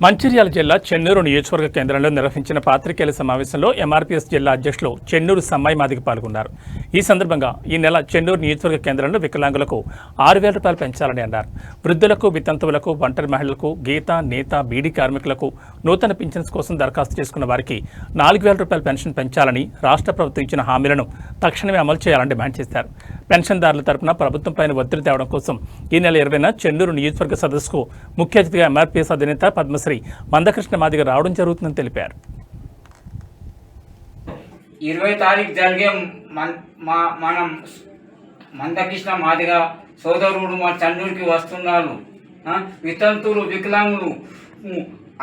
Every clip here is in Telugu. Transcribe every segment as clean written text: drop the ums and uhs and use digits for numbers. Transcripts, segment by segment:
మంచిర్యాల జిల్లా చెన్నూరు నియోజకవర్గ కేంద్రంలో నిర్వహించిన పాత్రికేయుల సమావేశంలో ఎంఆర్పీఎస్ జిల్లా అధ్యక్షులు చెన్నూరు సమ్మాయి మాదిగ పాల్గొన్నారు. ఈ సందర్భంగా ఈ నెల చెన్నూరు నియోజకవర్గ కేంద్రంలో వికలాంగులకు 6,000 రూపాయలు పెంచాలని అన్నారు. వృద్ధులకు, వితంతువులకు, ఒంటరి మహిళలకు, గీత, నేత, బీడీ కార్మికులకు నూతన పింఛన్స్ కోసం దరఖాస్తు చేసుకున్న వారికి 4,000 రూపాయల పెన్షన్ పెంచాలని రాష్ట్ర ప్రభుత్వం ఇచ్చిన హామీలను తక్షణమే అమలు చేయాలని డిమాండ్ చేశారు. పెన్షన్దారుల తరపున ప్రభుత్వంపైన ఒత్తిడి తేవడం కోసం ఈ నెల 20న చెన్నూరు నియోజకవర్గ సదస్సుకు ముఖ్య అతిథిగా ఎంఆర్పీఎస్ అధినేత పద్మశ్రీ మందకృష్ణ మాదిగ రావడం జరుగుతుందని తెలిపారు. 20 తారీఖు జరిగే మనం మందకృష్ణ మాదిగ సోదరుడు మా చెన్నూరుకి వస్తున్నారు. వితంతులు, వికలాంగులు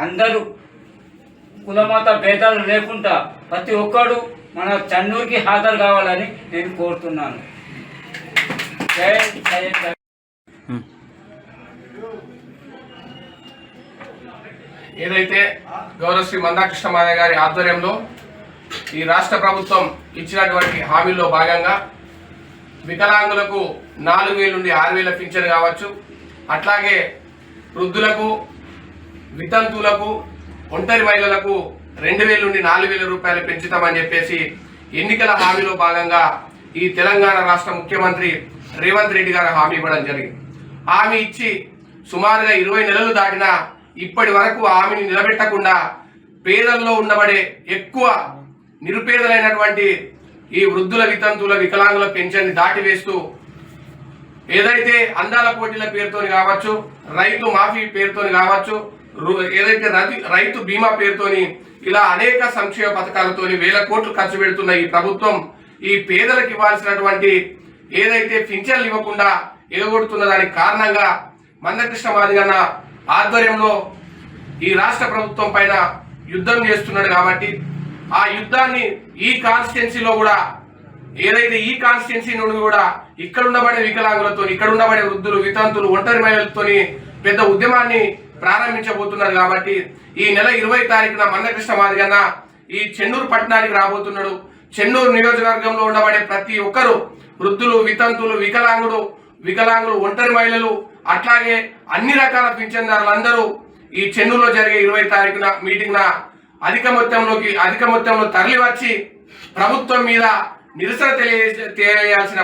అందరూ కులమత భేదాలు లేకుండా ప్రతి ఒక్కడు మన చెన్నూరుకి హాజరు కావాలని నేను కోరుతున్నాను. జై జై జై. ఏదైతే గౌరవ శ్రీ మందకృష్ణ మాదిగ గారి ఆధ్వర్యంలో ఈ రాష్ట్ర ప్రభుత్వం ఇచ్చినటువంటి హామీల్లో భాగంగా వికలాంగులకు 4,000 నుండి 6,000 పింఛన్ కావచ్చు, అట్లాగే వృద్ధులకు, వితంతువులకు, ఒంటరి మహిళలకు 2,000 నుండి 4,000 రూపాయలు పెంచుతామని చెప్పేసి ఎన్నికల హామీలో భాగంగా ఈ తెలంగాణ రాష్ట్ర ముఖ్యమంత్రి రేవంత్ రెడ్డి గారు హామీ ఇవ్వడం జరిగింది. హామీ ఇచ్చి సుమారుగా 20 నెలలు దాటినా ఇప్పటి వరకు హామీని నిలబెట్టకుండా పేదల్లో ఉండబడే ఎక్కువ నిరుపేదలైనటువంటి ఈ వృద్ధుల, వితంతువుల, వికలాంగుల పెన్షన్ దాటివేస్తూ ఏదైతే అందాల పోటీల పేరుతోని కావచ్చు, రైతు మాఫీ పేరుతోని కావచ్చు, ఏదైతే రైతు బీమా పేరుతోని ఇలా అనేక సంక్షేమ పథకాలతోని 1,000 కోట్లు ఖర్చు పెడుతున్న ఈ ప్రభుత్వం ఈ పేదలకు ఇవ్వాల్సినటువంటి ఏదైతే పింఛన్లు ఇవ్వకుండా ఎగగొడుతున్న దానికి కారణంగా మందకృష్ణ మాదిగ ఆధ్వర్యంలో ఈ రాష్ట్ర ప్రభుత్వం పైన యుద్ధం చేస్తున్నాడు. కాబట్టి ఆ యుద్ధాన్ని ఈ కాన్స్టిట్యున్సీలో కూడా ఏదైతే ఈ కాన్స్టిట్యున్సీ నుండి కూడా ఇక్కడ ఉండబడే వికలాంగులతో, ఇక్కడ ఉండబడే వృద్ధులు, వితంతులు, ఒంటరి మహిళలతోని పెద్ద ఉద్యమాన్ని ప్రారంభించబోతున్నారు. కాబట్టి ఈ నెల 20 తారీఖున మందకృష్ణ మాదిగ ఈ చెన్నూరు పట్టణానికి రాబోతున్నాడు. చెన్నూరు నియోజకవర్గంలో ఉండబడే ప్రతి ఒక్కరు వృద్ధులు, వితంతులు, వికలాంగులు, ఒంటరి మహిళలు, అట్లాగే అన్ని రకాల పింఛన్దారులందరూ ఈ చెన్నూరులో జరిగే 20 తారీఖున మీటింగ్ అధిక మొత్తంలో తరలి వచ్చి ప్రభుత్వం మీద నిరసన తెలియజేయాల్సిన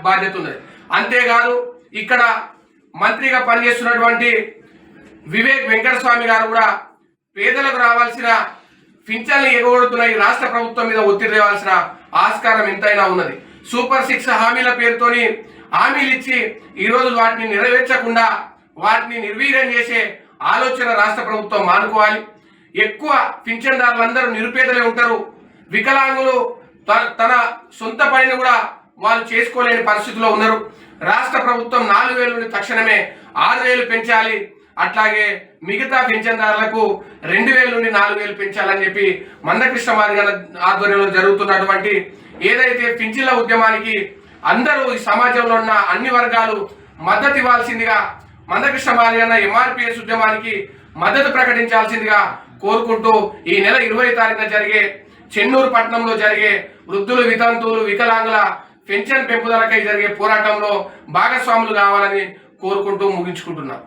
బాధ్యత ఉన్నది. అంతేకాదు ఇక్కడ మంత్రిగా పనిచేస్తున్నటువంటి వివేక్ వెంకటస్వామి గారు కూడా పేదలకు రావాల్సిన పింఛన్లు ఎగగొడుతున్న ఈ రాష్ట్ర ప్రభుత్వం మీద ఒత్తిడి తేవాల్సిన ఆస్కారం ఎంతైనా ఉన్నది. సూపర్ 6 హామీల పేరుతోని హామీలు ఇచ్చి ఈరోజు వాటిని నెరవేర్చకుండా వాటిని నిర్వీర్యం చేసే ఆలోచన రాష్ట్ర ప్రభుత్వం మానుకోవాలి. ఎక్కువ పింఛన్దారులందరూ నిరుపేదలే ఉంటారు. వికలాంగులు తన సొంత పనిని కూడా వాళ్ళు చేసుకోలేని పరిస్థితిలో ఉన్నారు. రాష్ట్ర ప్రభుత్వం 4,000 నుండి తక్షణమే 6,000 పెంచాలి. అట్లాగే మిగతా పింఛన్దారులకు 2,000 నుండి 4,000 పెంచాలని చెప్పి మందకృష్ణ మాదిగ ఆధ్వర్యంలో జరుగుతున్నటువంటి ఏదైతే పింఛన్ల ఉద్యమానికి అందరూ ఈ సమాజంలో ఉన్న అన్ని వర్గాలు మద్దతు ఇవ్వాల్సిందిగా, మందకృష్ణ మాదిగ ఎంఆర్పీఎస్ ఉద్యమానికి మద్దతు ప్రకటించాల్సిందిగా కోరుకుంటూ ఈ నెల 20 తారీఖున జరిగే చెన్నూరు పట్టణంలో జరిగే వృద్ధులు, వితంతువులు, వికలాంగుల పెన్షన్ పెంపుదలకై జరిగే పోరాటంలో భాగస్వాములు కావాలని కోరుకుంటూ ముగించుకుంటున్నాం.